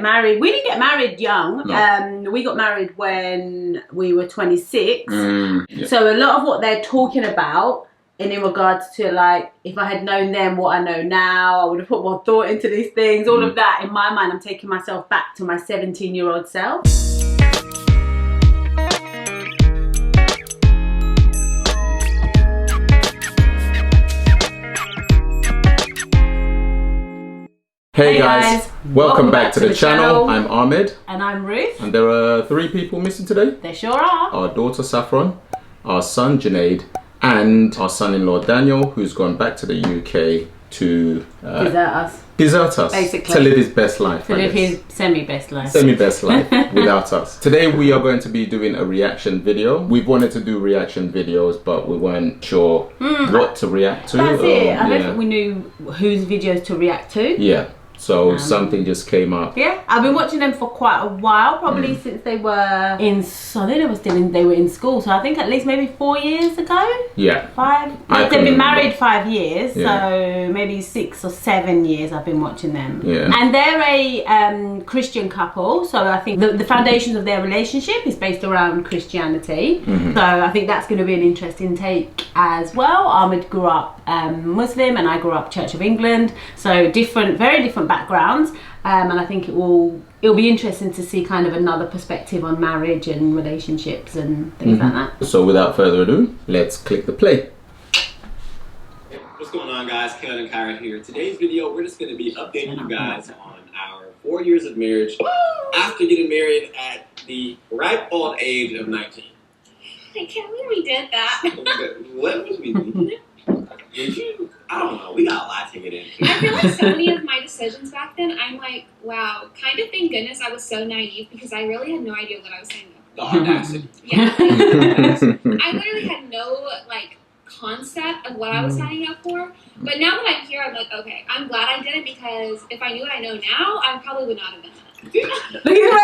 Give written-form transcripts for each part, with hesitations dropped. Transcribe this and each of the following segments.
get married. We didn't get married young. No. We got married when we were 26. Yeah. So a lot of what they're talking about in regards to, like, if I had known then what I know now, I would have put more thought into these things. All of that, in my mind, I'm taking myself back to my 17-year-old self. Hey guys, welcome back to the channel. I'm Ahmed. And I'm Ruth. And there are 3 people missing today. They sure are. Our daughter Saffron, our son Junaid, and our son-in-law Daniel, who's gone back to the UK to desert us, basically, to live his best life. To live his semi-best life. Semi-best life without us. Today we are going to be doing a reaction video. We've wanted to do reaction videos, but we weren't sure what to react to. That's it. I don't think we knew whose videos to react to. Yeah. So something just came up. Yeah, I've been watching them for quite a while, probably since they were in. So I think they were in school. So I think at least maybe 4 years ago. Yeah. 5. They've been married 5 years, so maybe 6 or 7 years I've been watching them. Yeah. And they're a Christian couple, so I think the foundations of their relationship is based around Christianity. So I think that's going to be an interesting take as well. Ahmed grew up Muslim, and I grew up Church of England. So very different backgrounds, and I think it'll be interesting to see kind of another perspective on marriage and relationships and things like that. So without further ado, let's click the play. What's going on, guys? Kaelin and Kyrah here. Today's video, we're just going to be updating you guys on our 4 years of marriage after getting married at the ripe old age of 19. I can't believe we did that. What was we doing? Did you? I don't know. We got a lot to get into. I feel like so many of my decisions back then, I'm like, wow, kind of thank goodness I was so naive, because I really had no idea what I was saying. The audacity. Yeah. I literally had no, like, concept of what I was signing up for. But now that I'm here, I'm like, okay, I'm glad I did it, because if I knew what I know now, I probably would not have done that. Look at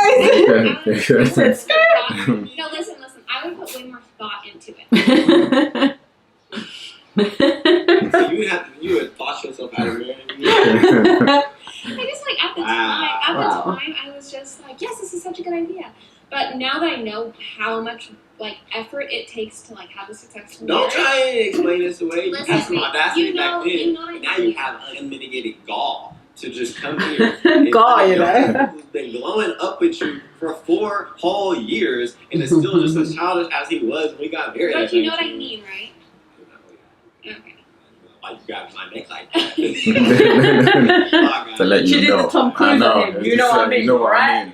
No, listen, I would put way more thought into it. So you had thought yourself out of marrying me? I just, like, at the time, I was just like, yes, this is such a good idea. But now that I know how much, like, effort it takes to, like, have a successful marriage. Don't try and explain this away. You had some audacity back then. You know but now you have unmitigated gall to just come here. Gall, you know. Who's been glowing up with you for 4 whole years and is still just as childish as he was when we got married. But you know what I mean, right? Okay. Like, you got my neck like that. To let you know. The Tom Cruise on him. You know what I mean, right?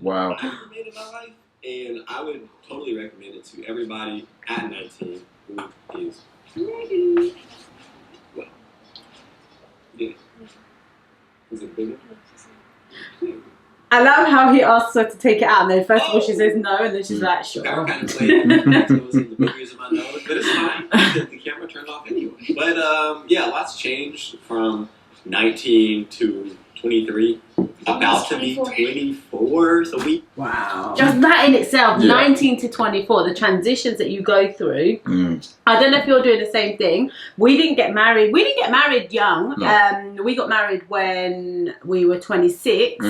Wow. I made it my life, and I would totally recommend it to everybody at 19 who is ready. Well, yeah. Is it bigger? I love how he asks her to take it out, and then first of all she says no, and then she's like, sure. I kind of played it. It was in the boogers of my nose, but it's fine. The camera turned off anyway. But yeah, lots changed from 19 to 23. About to be 24, so wow. Just that in itself, 19 to 24, the transitions that you go through. I don't know if you're doing the same thing. We didn't get married young. No. We got married when we were 26.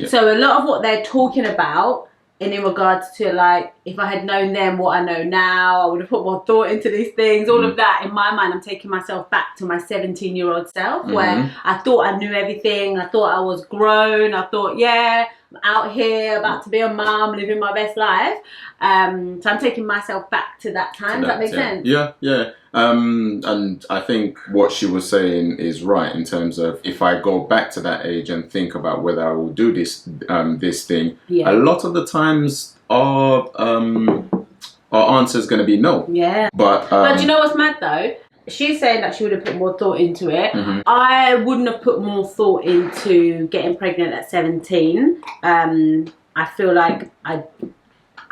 So a lot of what they're talking about in regards to, like, if I had known then what I know now, I would have put more thought into these things. All of that, in my mind, I'm taking myself back to my 17-year-old self, where I thought I knew everything. I thought I was grown. I thought, yeah, I'm out here, about to be a mom, living my best life. So I'm taking myself back to that time. Does that make sense? Yeah, yeah. And I think what she was saying is right in terms of, if I go back to that age and think about whether I will do this thing, a lot of the times our answer is going to be no. Yeah. But you know what's mad though? She's saying that she would have put more thought into it. I wouldn't have put more thought into getting pregnant at 17. I feel like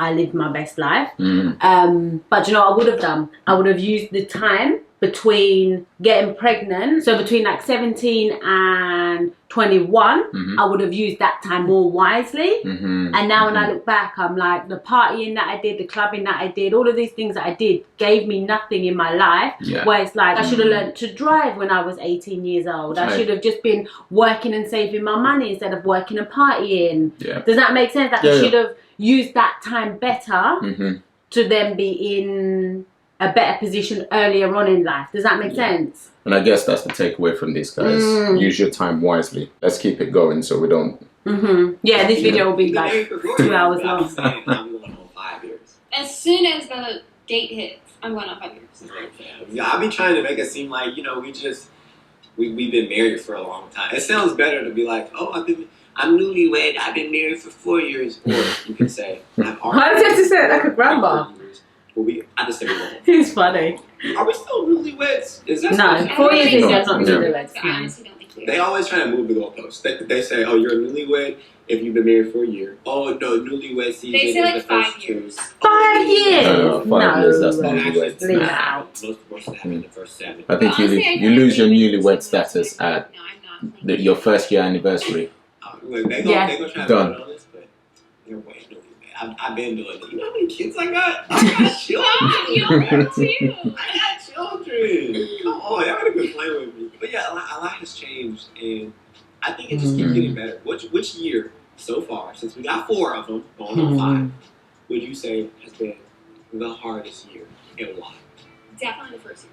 I lived my best life. But you know what I would have done? I would have used the time between getting pregnant, so between like 17 and 21, I would have used that time more wisely. And now when I look back, I'm like, the partying that I did, the clubbing that I did, all of these things that I did gave me nothing in my life. Where it's like, I should have learned to drive when I was 18 years old. I should have just been working and saving my money instead of working and partying. Does that make sense? That I should have used that time better to then be in a better position earlier on in life. Does that make sense? And I guess that's the takeaway from this, guys. Use your time wisely. Let's keep it going so we don't... Yeah, this video will be like 2 hours long. I'm going on 5 years. As soon as the date hits, I'm going on 5 years. Yeah, I'll be trying to make it seem like, you know, we've been married for a long time. It sounds better to be like, oh, I'm newlywed, I've been married for 4 years. Or you can say, Why does you have to say it like a grandma? I just say we won't. It's funny. Are we still newlyweds? Is that no, 4 years is not newlyweds. I honestly don't think we are. They always try to move the goalposts. They say, oh, you're a newlywed if you've been married for a year. Oh, no, newlywed season they say is like the 5 years. 5 years? No, 5 years, that's not newlyweds. Leave it out. Most happen in the first 7. I think you lose your newlywed status at your first year anniversary. They gonna try to put on this, but you're way newlywed. I've been doing it. You know how many kids I got? I got children. You don't too. I got children. Come on, y'all gotta quit playing with me. But yeah, a lot has changed, and I think it just keeps getting better. Which year so far, since we got 4 of them, going on 5, would you say has been the hardest year, and why? Definitely the first year.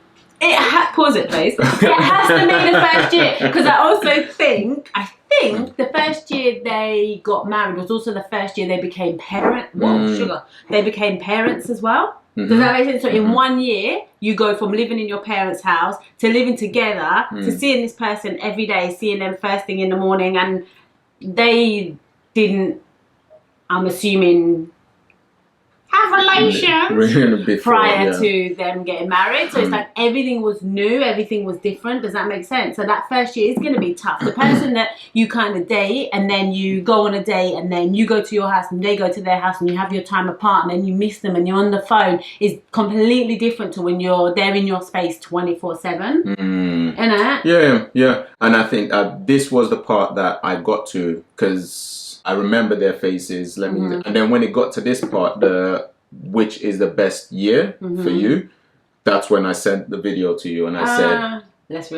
Pause it, please. It has to be the first year, because I also think the first year they got married was also the first year they became parents. They became parents as well. Does that make sense? So in 1 year, you go from living in your parents' house to living together to seeing this person every day, seeing them first thing in the morning, and they didn't, I'm assuming, have relations prior to them getting married. So it's like everything was new, everything was different. Does that make sense? So that first year is going to be tough. The person that you kind of date, and then you go on a date, and then you go to your house and they go to their house, and you have your time apart, and then you miss them and you're on the phone, is completely different to when they're in your space 24/7. Yeah. And I think this was the part that I got to, because I remember their faces. And then when it got to this part, which is the best year for you, that's when I sent the video to you and I said, let's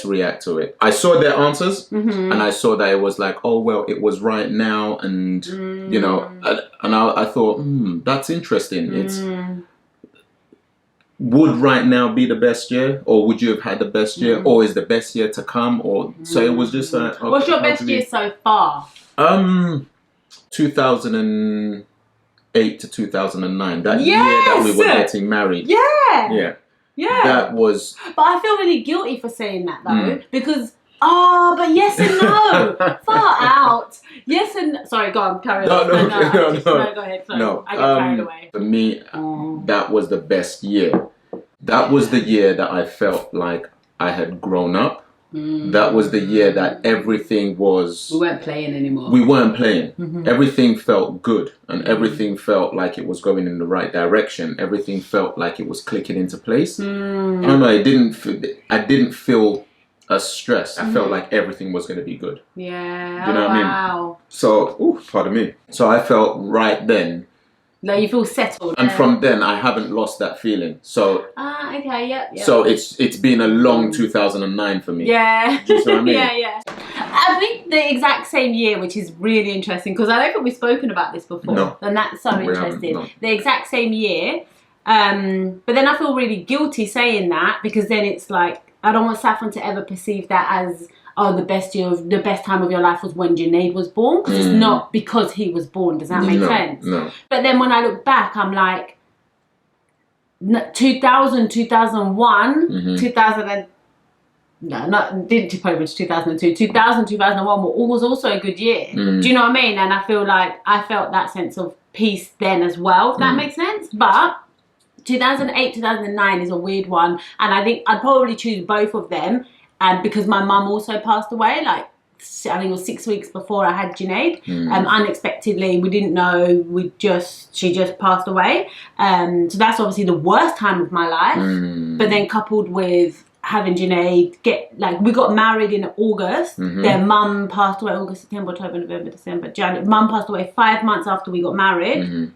react to it. I saw their answers and I saw that it was like, oh, well, it was right now. And, you know, and I thought, that's interesting. It's, would right now be the best year, or would you have had the best year, or is the best year to come? Or so it was just like, okay, what's your best year so far? 2008 to 2009. That year that we were getting married. Yeah. That was. But I feel really guilty for saying that though, because but yes and no, far out. Yes and sorry, go on, carry on. No, go ahead. Sorry, no, I get carried away. For me, that was the best year. That was the year that I felt like I had grown up. That was the year that everything was... We weren't playing anymore. We weren't playing. Everything felt good, and everything felt like it was going in the right direction. Everything felt like it was clicking into place. I don't know, I didn't feel stress. I felt like everything was going to be good. Yeah. Do you know what I mean? So, pardon me. So I felt right then. No, you feel settled. And from then, I haven't lost that feeling. So. Okay, yep. So it's been a long 2009 for me. Yeah. Do you know what I mean? Yeah. I think the exact same year, which is really interesting, because I don't think we've spoken about this before. No. And that's so interesting. No. The exact same year. But then I feel really guilty saying that, because then it's like, I don't want Saffron to ever perceive that as, the best time of your life was when Junaid was born, because it's not because he was born. Does that make sense? No. But then when I look back, I'm like, 2000, 2001, 2000 didn't tip over to 2002. 2000, 2001 was also a good year. Do you know what I mean? And I feel like I felt that sense of peace then as well, if that makes sense. But 2008, 2009 is a weird one, and I think I'd probably choose both of them. And because my mum also passed away, like I think it was 6 weeks before I had Junaid. Unexpectedly, we didn't know. She just passed away. So that's obviously the worst time of my life. But then coupled with having Junaid, we got married in August. Their mum passed away August, September, October, November, December, January. Mum passed away 5 months after we got married.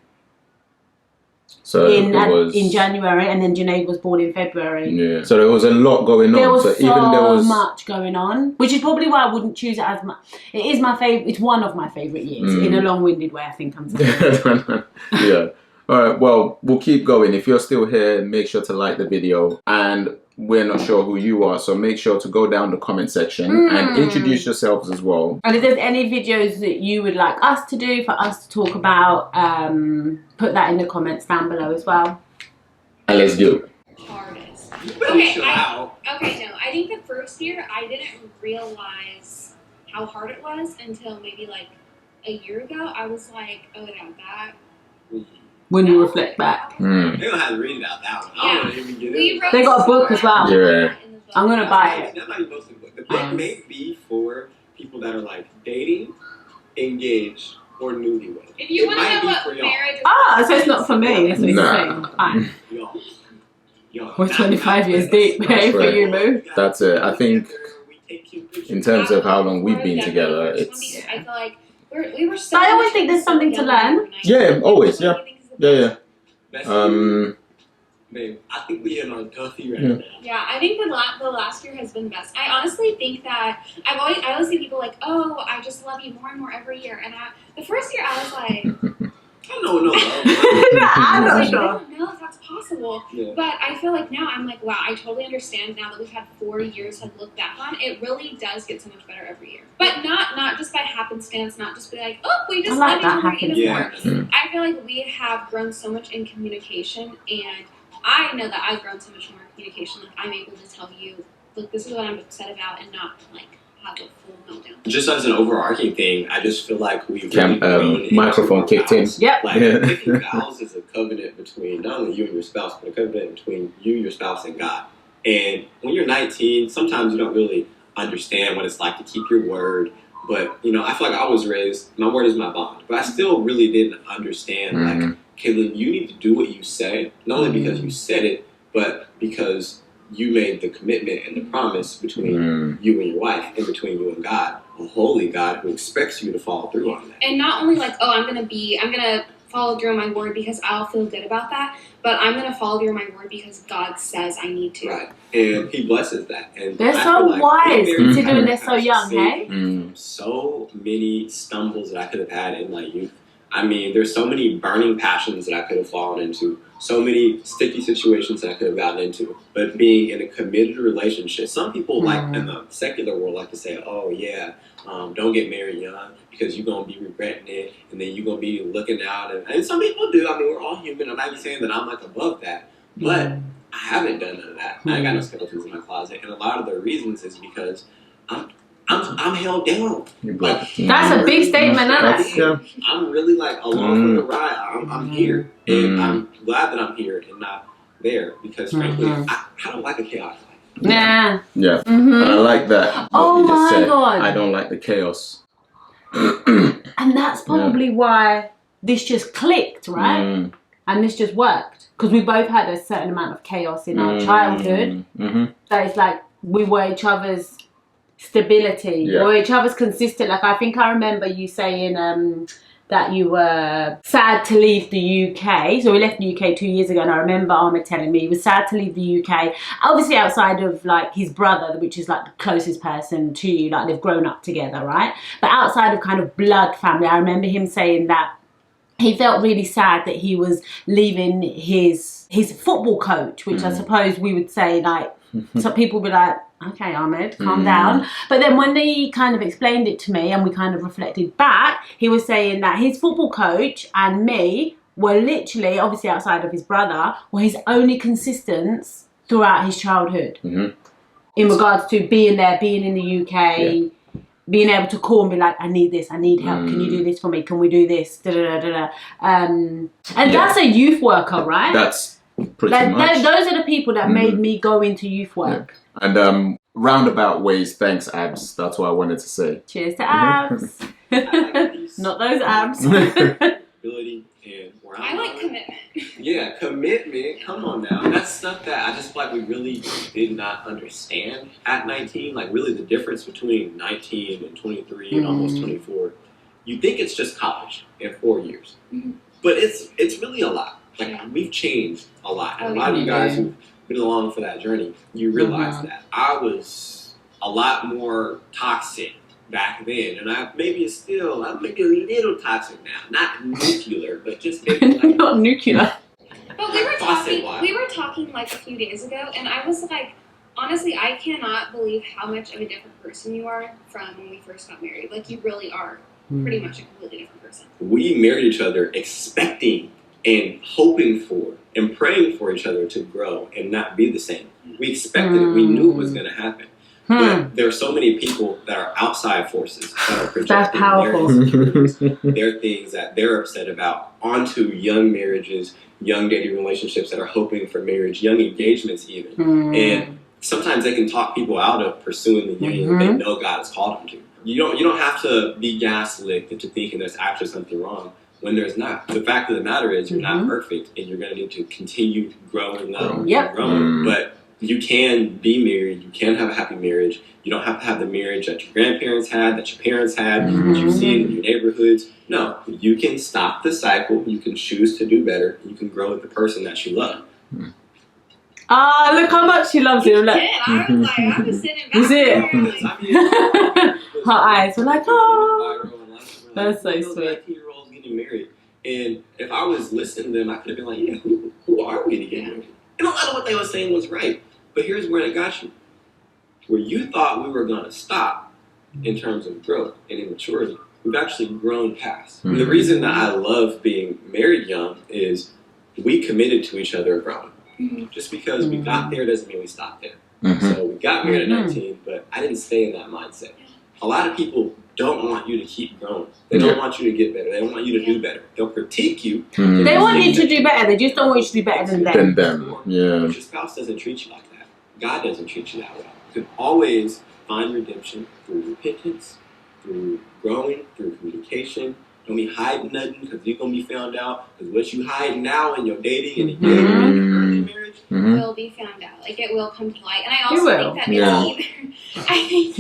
So in January, and then Junaid was born in February. Yeah. So there was a lot going on. There was much going on, which is probably why I wouldn't choose it as my. It is my favorite. It's one of my favorite years in a long-winded way. I think I'm saying. Yeah. All right. Well, we'll keep going. If you're still here, make sure to like the video. And we're not sure who you are, so make sure to go down the comment section and introduce yourselves as well. And if there's any videos that you would like us to do, for us to talk about, put that in the comments down below as well. And let's go. Hardest. Okay, I think the first year I didn't realize how hard it was until maybe like a year ago. I was like, oh yeah, that. When you reflect back. They don't have to read about that one. I don't even get it. They got a book as well. Yeah. I'm going to buy it. That might be most of the book. The book may be for people that are like dating, engaged, or newlywed. If you want to know what marriage is. So it's not for me. That's what you're saying. Fine. We're 25 years deep, hey, for you, Moo. That's it. I think in terms of how long we've been together, it's... I feel like we were so... I always think there's something to learn. Yeah, always, yeah. Yeah. Babe, I think we're in our guffy right now. Yeah, I think the last year has been best. I honestly think that I always see people like, oh, I just love you more and more every year. And the first year I was like, I don't know. I don't know if that's possible. Yeah. But I feel like now I'm like, wow, I totally understand now that we've had 4 years to look back on. It really does get so much better every year. But not just by happenstance, not just be like, oh, we just love each other even more. I feel like we have grown so much in communication, and I know that I've grown so much more in communication. Like, I'm able to tell you, look, this is what I'm upset about, and not like have a full meltdown. Just as an overarching thing, I just feel like we've really grown. Microphone kicked in. Yep. Like, taking vows is a covenant between not only you and your spouse, but a covenant between you, your spouse, and God. And when you're 19, sometimes you don't really understand what it's like to keep your word. But, I feel like I was raised, my word is my bond. But I still really didn't understand, like, Kaelin, you need to do what you say, not only because you said it, but because you made the commitment and the promise between you and your wife, and between you and God, a holy God who expects you to follow through on that. And not only like, oh, I'm gonna follow through on my word because I'll feel good about that, but I'm gonna follow through on my word because God says I need to. Right, and He blesses that. And they're so wise, considering they're so young, hey? So many stumbles that I could have had in my youth. I mean, there's so many burning passions that I could have fallen into, so many sticky situations that I could have gotten into. But being in a committed relationship, some people like in the secular world like to say, oh yeah, don't get married young because you're going to be regretting it and then you're going to be looking out. And some people do. I mean, we're all human. I'm not even saying that I'm like above that. But I haven't done none of that. I ain't got no skeletons in my closet. And a lot of the reasons is because I'm held down. That's a big statement, I'm really like along for the ride. I'm here, and I'm glad that I'm here and not there because frankly, I don't like a chaos life. Yeah. And I like that. Oh my God! I don't like the chaos. And that's probably why this just clicked, right? And this just worked because we both had a certain amount of chaos in our childhood. That it's like we were each other's stability or each other's consistent. Like, I think I remember you saying that you were sad to leave the UK. So we left the UK 2 years ago, and I remember Ahmed telling me he was sad to leave the UK, obviously outside of like his brother, which is like the closest person to you, like they've grown up together, right? But outside of kind of blood family, I remember him saying that he felt really sad that he was leaving his football coach, which I suppose we would say, like, some people would be like, okay, Ahmed, calm down. But then when he kind of explained it to me and we kind of reflected back, he was saying that his football coach and me were literally, obviously outside of his brother, were his only consistence throughout his childhood. In regards to being there, being in the UK, being able to call and be like, I need this, I need help, can you do this for me, can we do this, and that's a youth worker, right? That's pretty much. Those are the people that made me go into youth work. And roundabout ways, thanks, abs. That's what I wanted to say. Cheers to abs. Not those abs. Ability and where I like commitment. Yeah, commitment. Come on now. That's stuff that I just feel like we really did not understand at 19. Like really the difference between 19 and 23 and almost 24. You think it's just college in 4 years. But it's really a lot. Like we've changed a lot. And a lot of you guys who've been along for that journey, you realize that I was a lot more toxic back then, and I'm maybe a little toxic now. Not nuclear, but just maybe like not nuclear. But we were talking like a few days ago, and I was like, honestly, I cannot believe how much of a different person you are from when we first got married. Like you really are pretty much a completely different person. We married each other expecting and hoping for and praying for each other to grow and not be the same. We expected it. We knew it was going to happen. But there are so many people that are outside forces that are projecting their insecurities, their things that they're upset about onto young marriages, young dating relationships that are hoping for marriage, young engagements even. And sometimes they can talk people out of pursuing the union they know God has called them to. You don't have to be gaslit into thinking there's actually something wrong when there's not. The fact of the matter is you're not perfect and you're going to need to continue growing up and growing. But you can be married. You can have a happy marriage. You don't have to have the marriage that your grandparents had, that your parents had, that you've seen in your neighborhoods. No, you can stop the cycle. You can choose to do better. You can grow with the person that you love. Look how much she loves him. Look. I was like, I was sitting back. You see it? Her eyes were like, oh. That's so sweet. 19-year-olds getting married. And if I was listening to them, I could have been like, yeah, who are we to get married? And a lot of what they were saying was right. But here's where it got you. Where you thought we were going to stop in terms of growth and immaturity, we've actually grown past. And the reason that I love being married young is we committed to each other growing. Just because we got there doesn't mean we stopped there. So we got married at 19, but I didn't stay in that mindset. A lot of people don't want you to keep growing. They don't want you to get better. They don't want you to do better. They'll critique you. They want you to do better. They just don't want you to do better than them. But your spouse doesn't treat you like that. God doesn't treat you that way. You can always find redemption through repentance, through growing, through communication. Don't be hiding nothing because you're going to be found out. Because what you hide now in your dating and engagement and early marriage will be found out. Like it will come to light. And I also think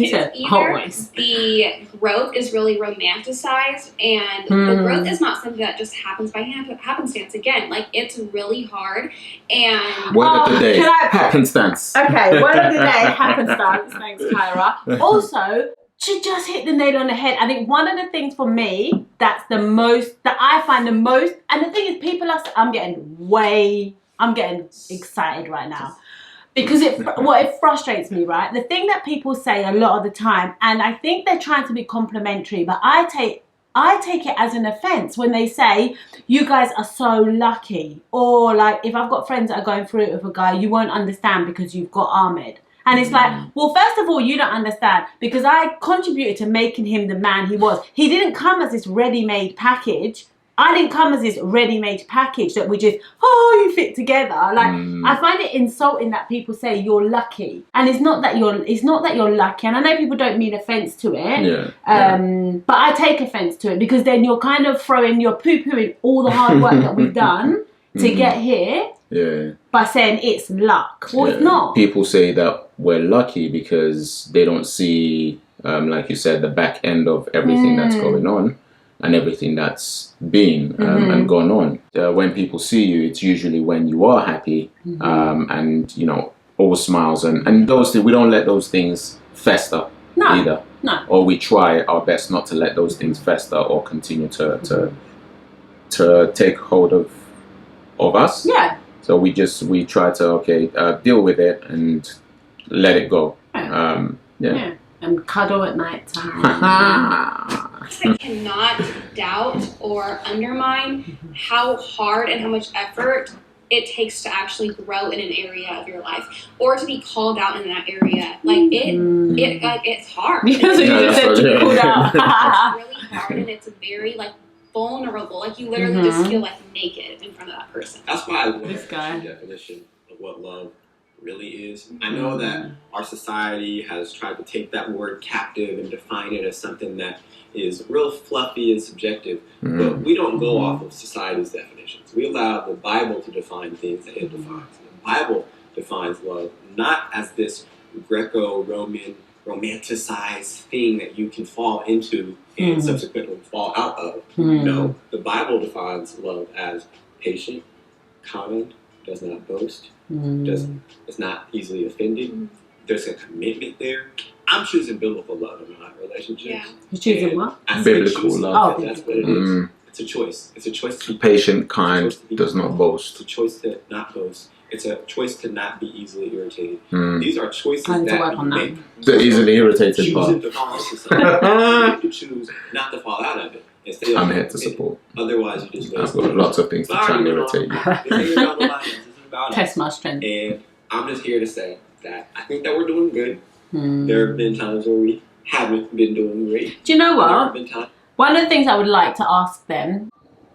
that it's either the growth is really romanticized and the growth is not something that just happens by happenstance. Again, like it's really hard. And word of the day, happenstance. Okay, word of the day, happenstance. Thanks, Kayrah. Also, she just hit the nail on the head. I think one of the things for me that I find the most, and the thing is, people are, I'm getting excited right now. Because it frustrates me, right? The thing that people say a lot of the time, and I think they're trying to be complimentary, but I take it as an offense when they say, you guys are so lucky. Or like, if I've got friends that are going through it with a guy, you won't understand because you've got Ahmed. And it's like, well, first of all, you don't understand because I contributed to making him the man he was. He didn't come as this ready-made package. I didn't come as this ready-made package that we just, you fit together. Like, I find it insulting that people say you're lucky. And it's not that you're lucky. And I know people don't mean offense to it. But I take offense to it because then you're kind of you're poo-pooing all the hard work that we've done to get here. By saying it's luck. Well, it's not. People say that we're lucky because they don't see, like you said, the back end of everything that's going on and everything that's been and gone on. When people see you, it's usually when you are happy and, you know, all smiles and those things. We don't let those things fester either. No. Or we try our best not to let those things fester or continue to take hold of us. Yeah. So we try to deal with it and let it go. And cuddle at night time. I cannot doubt or undermine how hard and how much effort it takes to actually grow in an area of your life or to be called out in that area. Like it's hard. Because you just said to be called out. It's really hard and it's very like vulnerable. Like you literally just feel like naked in front of that person. That's why I love this guy. the definition of what love really is. I know that our society has tried to take that word captive and define it as something that is real fluffy and subjective, but we don't go off of society's definitions. We allow the Bible to define things that it defines. The Bible defines love not as this Greco-Roman romanticized thing that you can fall into and subsequently fall out of. No, the Bible defines love as patient, kind, does not boast, is not easily offended. There's a commitment there. I'm choosing biblical love in my relationships. Yeah. You're choosing what? Biblical love. That's what it is. It's a choice. It's a choice to be patient, kind, does not boast. It's a choice to not boast. It's a choice to not be easily irritated. These are choices that we make. The easily irritated part. Choosing to fall into something. You have to choose not to fall out of it. I'm here to support. Otherwise, you just I've got lots of things to try and irritate you. Test my strength. And I'm just here to say that I think that we're doing good. There have been times where we haven't been doing great. Do you know what? One of the things I would like to ask them,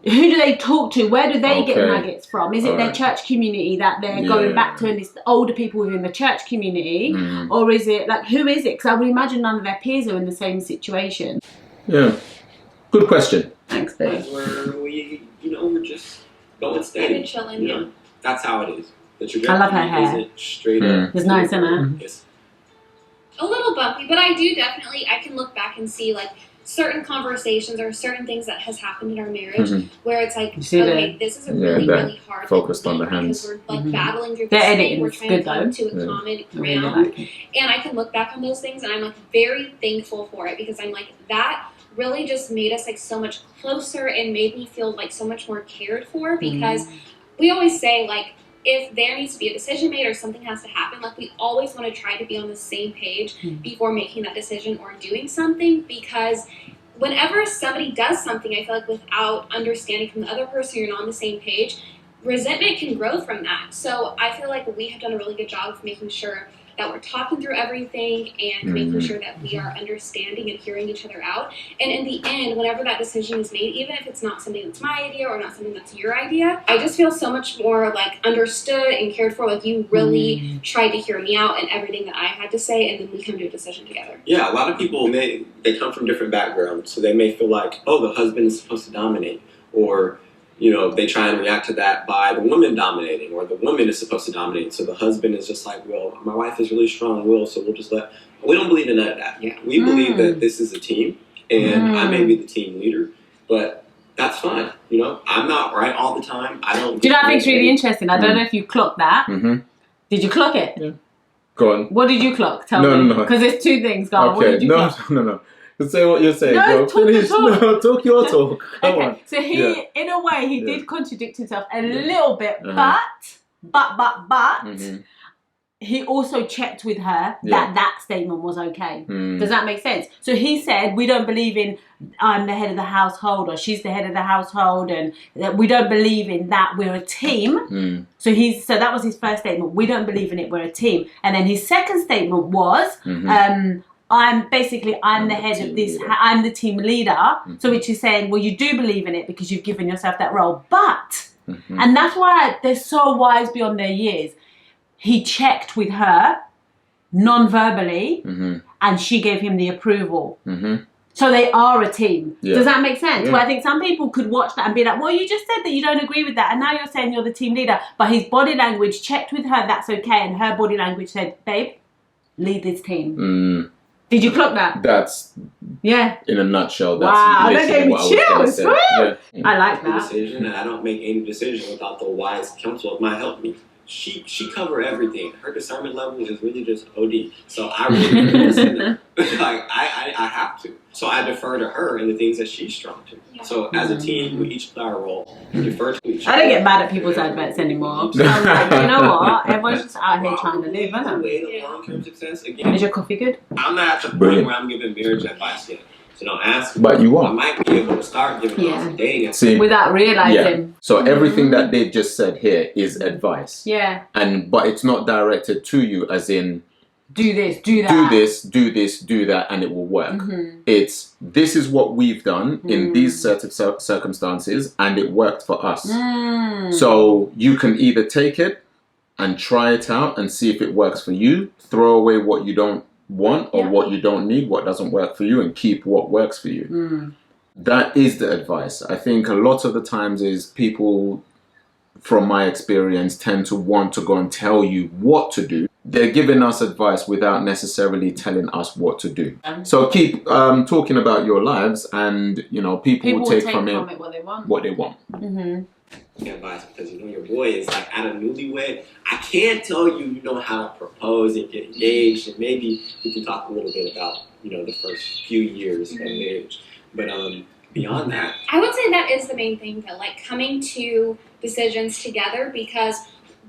who do they talk to? Where do they get nuggets from? Is it their church community that they're going back to, and it's the older people within the church community? Or is it, like, who is it? Because I would imagine none of their peers are in the same situation. Yeah. Good question. Thanks, Dave. That's where we're just going steady. And chilling, yeah. That's how it is. The I love her hair. isn't straight up. It's nice, isn't it? It's a little bumpy, but I can look back and see, like, certain conversations or certain things that has happened in our marriage where it's like, okay, this is a really, really hard focused on the hands. because we're like battling through The this thing. editing We're is trying good, to come though. to a common ground. And I can look back on those things and I'm like very thankful for it, because I'm like, that really just made us like so much closer and made me feel like so much more cared for, because we always say, like, if there needs to be a decision made or something has to happen, like, we always want to try to be on the same page before making that decision or doing something, because whenever somebody does something, I feel like without understanding from the other person, you're not on the same page, resentment can grow from that. So I feel like we have done a really good job of making sure that we're talking through everything and making sure that we are understanding and hearing each other out. And in the end, whenever that decision is made, even if it's not something that's my idea or not something that's your idea, I just feel so much more like understood and cared for. Like, you really tried to hear me out and everything that I had to say, and then we come to a decision together. Yeah, a lot of people, they come from different backgrounds, so they may feel like, oh, the husband is supposed to dominate, or they try and react to that by the woman dominating, or the woman is supposed to dominate. So the husband is just like, well, my wife is really strong-willed, so we'll just we don't believe in none of that. Yeah. We believe that this is a team, and I may be the team leader, but that's fine. I'm not right all the time. I don't. Do you know what I think is really interesting? I don't know if you clocked that. Did you clock it? Yeah. Go on. What did you clock? Tell me. No. Because there's two things, girl. Okay. What did you clock? No. Say what you're saying. No, Go. Finish. talk. No, talk your talk. Come on. So he, in a way, he did contradict himself a little bit, but he also checked with her that statement was okay. Does that make sense? So he said, we don't believe in I'm the head of the household or she's the head of the household, and that we don't believe in that, we're a team. So that was his first statement. We don't believe in it, we're a team. And then his second statement was, I'm the head of this, I'm the team leader. So which is saying, well, you do believe in it because you've given yourself that role. But, and that's why they're so wise beyond their years, he checked with her non-verbally and she gave him the approval. So they are a team. Does that make sense? Well, I think some people could watch that and be like, well, you just said that you don't agree with that, and now you're saying you're the team leader. But his body language checked with her, that's okay, and her body language said, babe, lead this team. Did you clock that? That's in a nutshell. That's wow, that gave me chills. I like that. Decision, and I don't make any decision without the wise counsel of my helpmeet. She covered everything. Her discernment level is really just OD. So I really listen. I have to. So I defer to her in the things that she's strong to. Yeah. So as a team, we each play our role. We defer to each other. I don't get mad at people's adverts anymore. So I'm like, you know what? Everyone's just out here trying to live, isn't it? Long-term success. Again, is your coffee good? I'm not at the point where I'm giving marriage advice yet. So don't ask me. But you are. I might be able to start giving some dating. See, without realizing. So everything that they've just said here is advice. Yeah. But it's not directed to you as in do this, do that. Do this, do that, and it will work. It's this is what we've done in these certain circumstances, and it worked for us. So you can either take it and try it out and see if it works for you. Throw away what you don't want or what you don't need, what doesn't work for you, and keep what works for you. That is the advice. I think a lot of the times is people, from my experience, tend to want to go and tell you what to do. They're giving us advice without necessarily telling us what to do. So keep talking about your lives, and you know, people will take from it what they want. Advice, because you know your boy is like at a newlywed. I can't tell you, you know, how to propose and get engaged, and maybe we can talk a little bit about, you know, the first few years of marriage. But beyond that, I would say that is the main thing, though, like coming to decisions together, because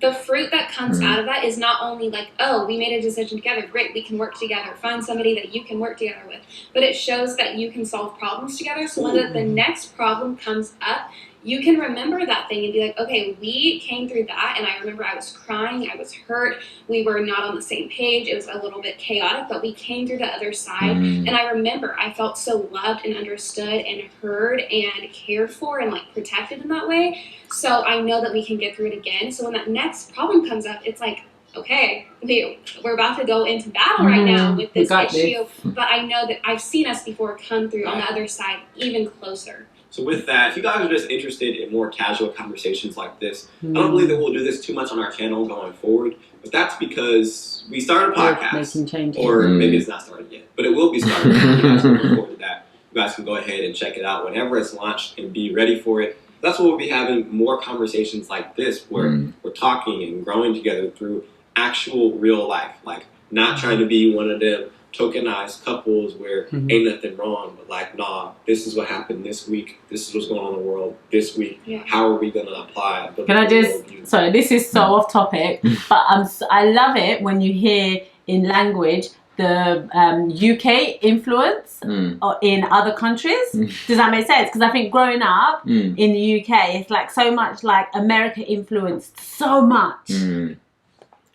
the fruit that comes out of that is not only like, oh, we made a decision together, great, we can work together, find somebody that you can work together with, but it shows that you can solve problems together. So when the next problem comes up, you can remember that thing and be like, okay, we came through that, and I remember I was crying, I was hurt, we were not on the same page, it was a little bit chaotic, but we came through the other side, and I remember I felt so loved and understood and heard and cared for and like protected in that way. So I know that we can get through it again. So when that next problem comes up, it's like, okay, we're about to go into battle right now with this issue, but I know that I've seen us before come through on the other side even closer. So with that, if you guys are just interested in more casual conversations like this, I don't believe that we'll do this too much on our channel going forward, but that's because we started a podcast, or maybe it's not started yet, but it will be started. You guys can look forward to that. You guys can go ahead and check it out whenever it's launched and be ready for it. That's what we'll be having, more conversations like this, where we're talking and growing together through actual real life, like not trying to be one of them tokenized couples where ain't nothing wrong, but like, nah, this is what happened this week, this is what's going on in the world this week, how are we going to apply it? Can I just, sorry, this is so off topic, but I love it when you hear in language the UK influence in other countries. Does that make sense? Because I think growing up in the UK, it's like so much like America influenced so much.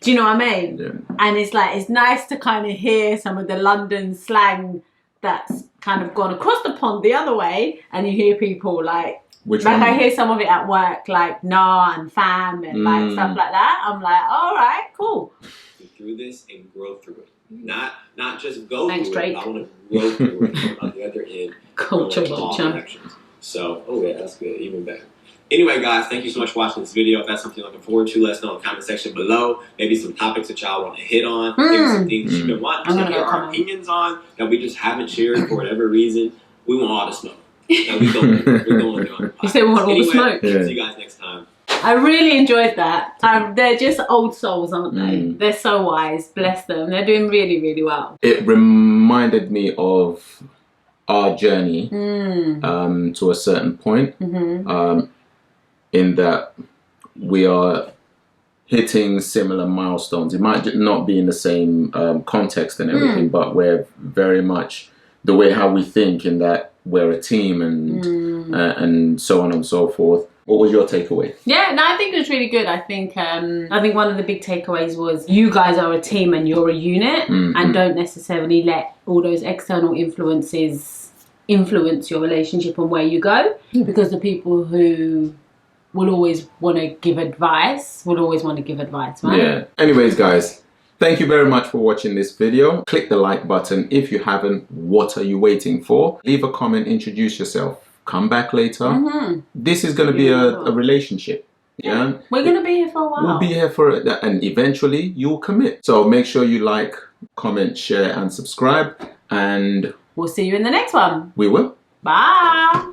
Do you know what I mean? Yeah. And it's like, it's nice to kind of hear some of the London slang that's kind of gone across the pond the other way, and you hear people like, I hear some of it at work, like nah and fam and like stuff like that. I'm like, all right, cool. Through this and grow through it. Not just go through it, I want to grow through it on the other end. Culture vulture. So, oh yeah, that's good, even better. Anyway, guys, thank you so much for watching this video. If that's something you're looking forward to, let us know in the comment section below. Maybe some topics that y'all want to hit on. Maybe some things you've been wanting to hear our opinions on that we just haven't shared for whatever reason. We want all the smoke. We're going on. You say we want all the smoke? Yeah. See you guys next time. I really enjoyed that. They're just old souls, aren't they? They're so wise. Bless them. They're doing really, really well. It reminded me of our journey to a certain point. In that we are hitting similar milestones. It might not be in the same context and everything, but we're very much the way how we think, in that we're a team and so on and so forth. What was your takeaway? Yeah, no, I think it was really good. I think one of the big takeaways was you guys are a team and you're a unit, and don't necessarily let all those external influences influence your relationship and where you go, because the people who will always want to give advice, right? Yeah. Anyways, guys, thank you very much for watching this video. Click the like button. If you haven't, what are you waiting for? Leave a comment, introduce yourself. Come back later. This is going to be a relationship. Yeah. We're going to be here for a while. We'll be here for it, and eventually you'll commit. So make sure you like, comment, share, and subscribe. And we'll see you in the next one. We will. Bye.